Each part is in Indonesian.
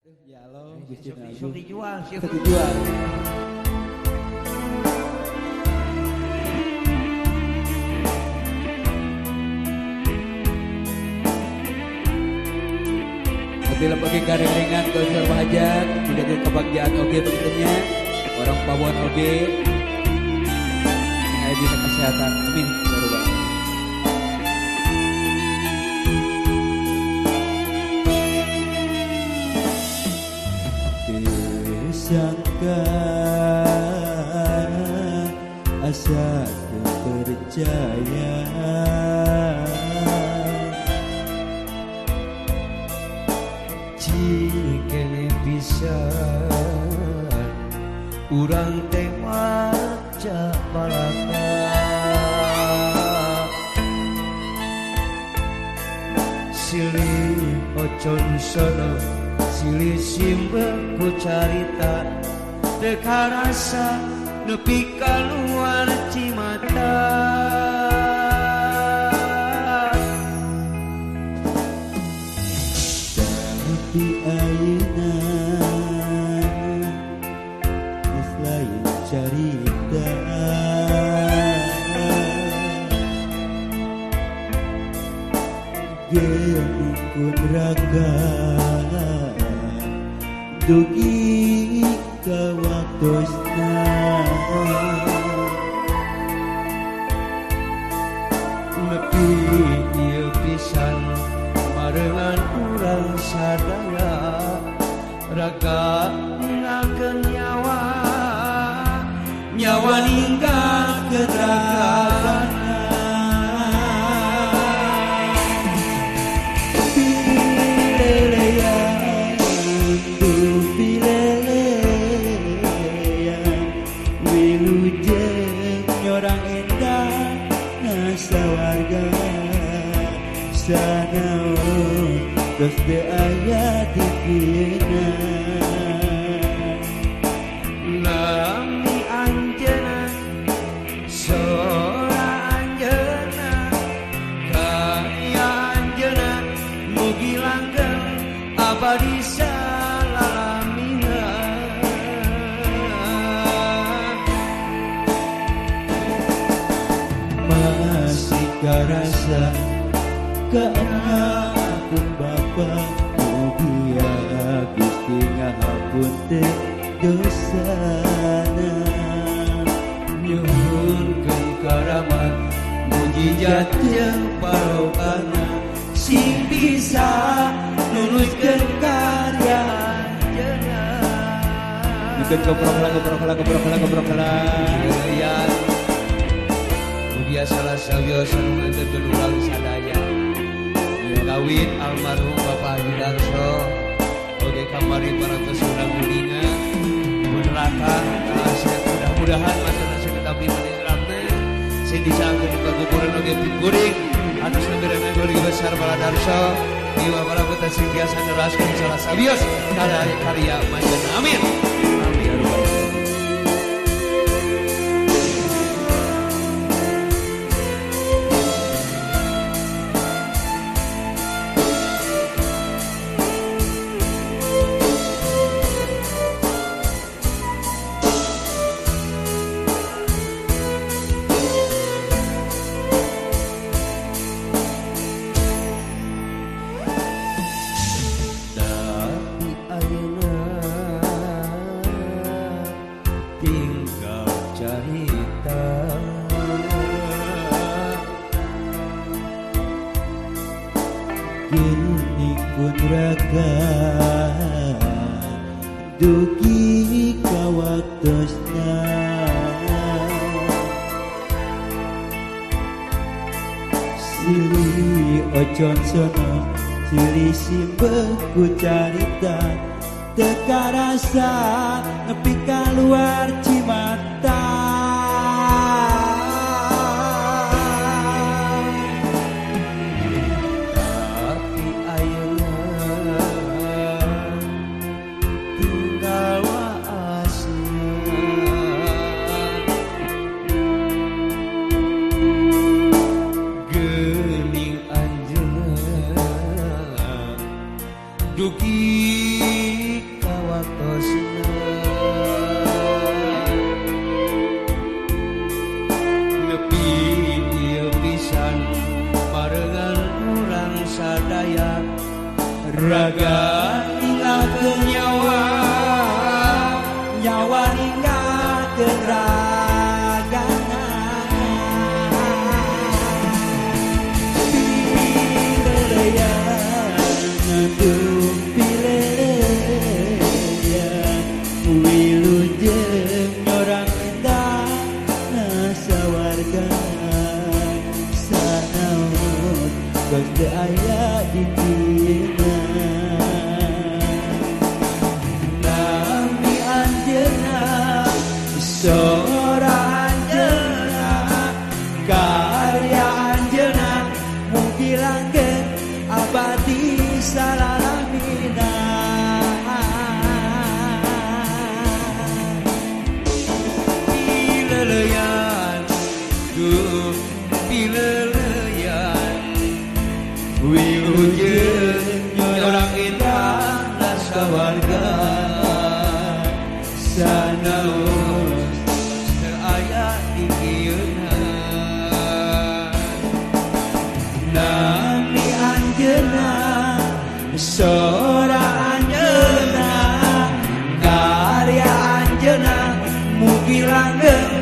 Ya Allah, Sok dijual, sok dijual. Tapi lembagi garing ringan ke unsur hajat, tidak ada kebahagiaan oge begitunya. Orang pawon oge. Yang ada di kesehatan. Amin. Baru banget. Sangka asa percaya jika bisa urang teh maca balaka silih ocon sono silih simbah ku carita teka rasa nepi kaluar cimata tapi ayeuna geus lain carita geungkeun raga dugi ka waktosna nepi ieu pisan marengan urang sadaya raga ngangkeun nyawa nyawa ninggalkeun ragana sanaon geus teu aya dipina lami anjeunna sora anjeunna kaya anjeunna mugi langgeng abadi salamina masih karasa kaapun Bapa mugia Gusti ngahapun teh dosana nyuhunkeun karamat mujijat jeung barokahna sing bisa nuluskeun karya anjeunna Bikin gobrok ya mugia salah sawiyosa nu nganterkeun urang sadaya kawin almarhum Bapak Haji Darso oge kamari para pesurang mulinga meneraka sehat mudah-mudahan matana saketapi meninggalna sing disangkeun di paguburan oge pikuring atas nabirana keluarga besar Bala Darso jiwa para putra sing biasa neraskeun salah sabios karya manjana amin amin ya rabbal alamin. Gini pun raga dugi ka waktosna silih ocon sono silih simbah ku carita teka rasa nepi kaluar cimata dugi raga ninggalkeun nyawa nyawa ninggalkeun ragana pileleyan aduh pileleyan wilujeng nyorang indah sawarga sanaon geus teu aya di dina nami anjeunna sora anjeunna karya anjeunna mugi langgeng abadi salalamina pileleyan duh pileleyan wilujeng nyorang indah sawarga sanaos teu aya di dieuna nami anjeunna sora anjeunna karya anjeunna mugi langgeng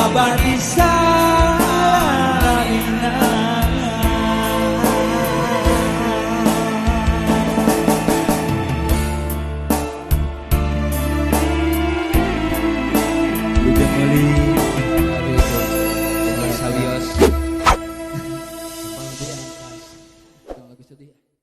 abadi salamina Ujung Meli aduh itu sawios Malam di angkas. Yang lagu sedih.